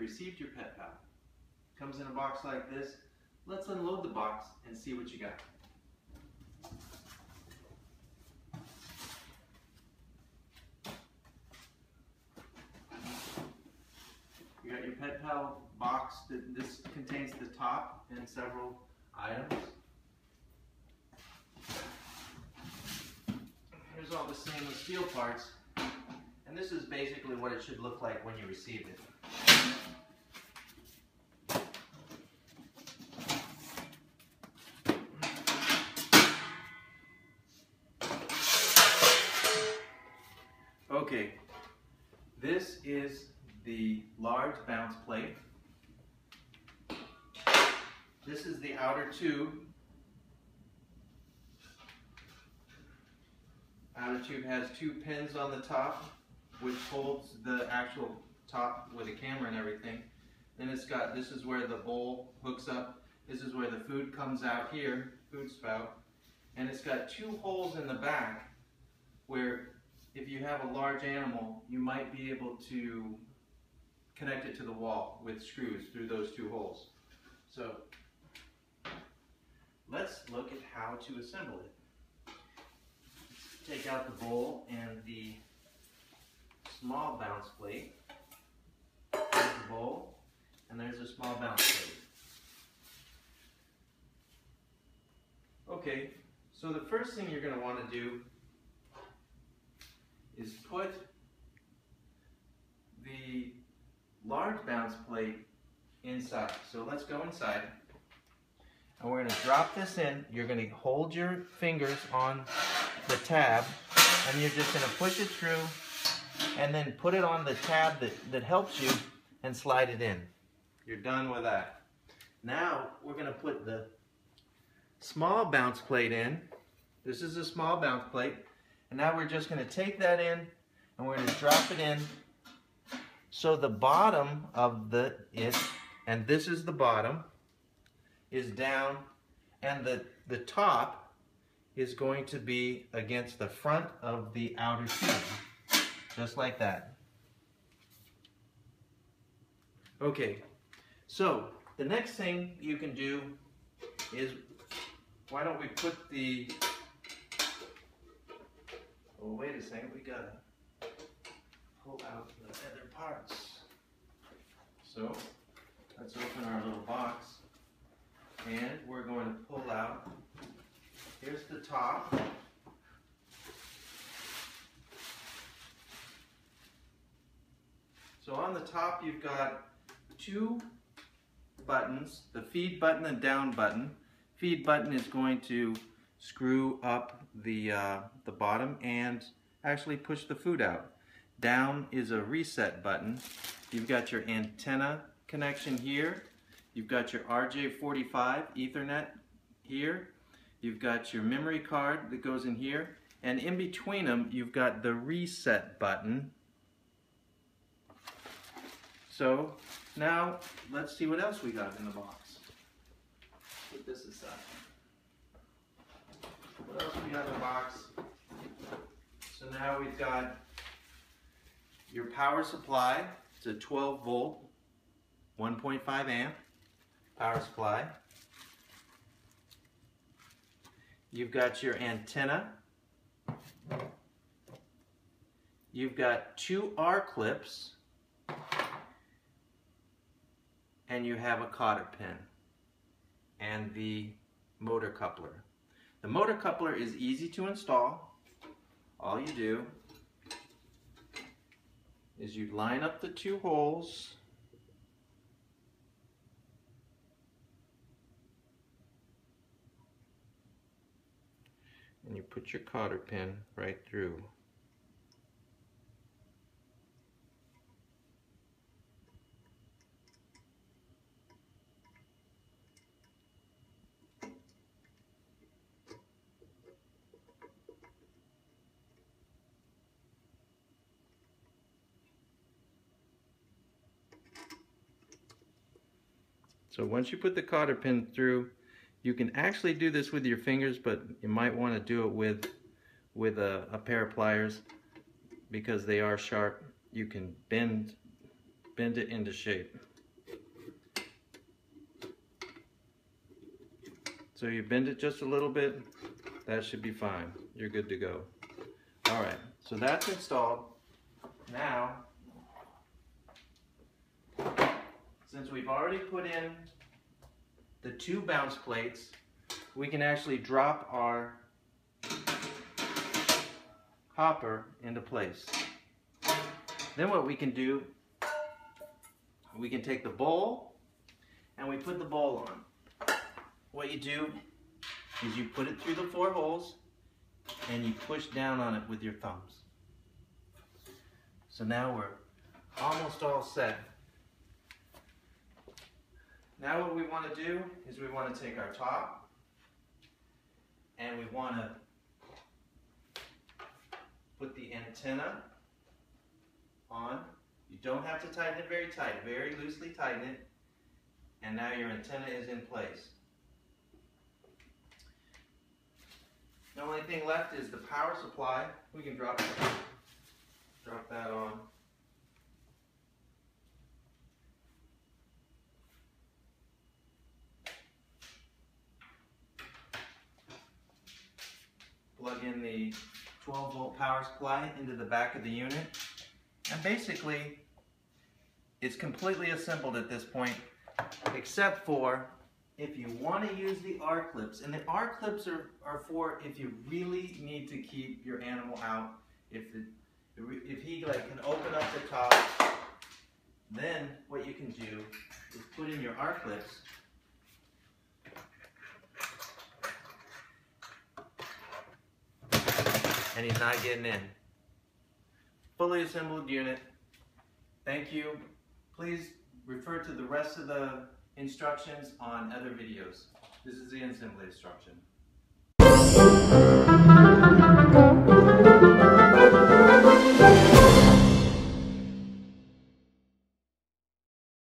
received your PetPal. Comes in a box like this. Let's unload the box and see what you got. You got your PetPal box. This contains the top and several items. Here's all the stainless steel parts. And this is basically what it should look like when you receive it. Okay, this is the large bounce plate. This is the outer tube. Outer tube has two pins on the top, which holds the actual top with a camera and everything. Then it's got, this is where the bowl hooks up. This is where the food comes out here, food spout. And it's got two holes in the back where if you have a large animal, you might be able to connect it to the wall with screws through those two holes. So let's look at how to assemble it. Let's take out the bowl and the small bounce plate. There's the bowl, and there's a small bounce plate. Okay, so the first thing you're going to want to do is put the large bounce plate inside. So let's go inside. And we're going to drop this in. You're going to hold your fingers on the tab, and you're just going to push it through and then put it on the tab that helps you and slide it in. You're done with that. Now we're going to put the small bounce plate in. This is a small bounce plate. And now we're just going to take that in and we're going to drop it in. So the bottom of it, and this is the bottom, is down, and the top is going to be against the front of the outer tube. Just like that. Okay, so the next thing you can do is, why don't we put the, oh wait a second, we gotta pull out the other parts. So let's open our little box, and we're going to pull out, here's the top. So on the top you've got two buttons, the feed button and down button. Feed button is going to screw up the bottom and actually push the food out. Down is a reset button. You've got your antenna connection here. You've got your RJ45 Ethernet here. You've got your memory card that goes in here. And in between them, you've got the reset button. So now let's see what else we got in the box. Put this aside. What else we got in the box? So now we've got your power supply. It's a 12 volt, 1.5 amp power supply. You've got your antenna. You've got two R clips. And you have a cotter pin and the motor coupler. The motor coupler is easy to install. All you do is you line up the two holes and you put your cotter pin right through. So once you put the cotter pin through, you can actually do this with your fingers, but you might want to do it with a pair of pliers because they are sharp. You can bend it into shape. So you bend it just a little bit, that should be fine. You're good to go. All right, so that's installed. Now, since we've already put in the 2 bounce plates, we can actually drop our hopper into place. Then what we can do, we can take the bowl and we put the bowl on. What you do is you put it through the 4 holes and you push down on it with your thumbs. So now we're almost all set. Now what we want to do is we want to take our top and we want to put the antenna on. You don't have to tighten it very tight, very loosely tighten it, and now your antenna is in place. The only thing left is the power supply. We can drop that on. Plug in the 12-volt power supply into the back of the unit. And basically, it's completely assembled at this point, except for if you want to use the R-clips. And the R-clips are for if you really need to keep your animal out. If he can open up the top, then what you can do is put in your R-clips. And he's not getting in. Fully assembled unit. Thank you. Please refer to the rest of the instructions on other videos. This is the assembly instruction.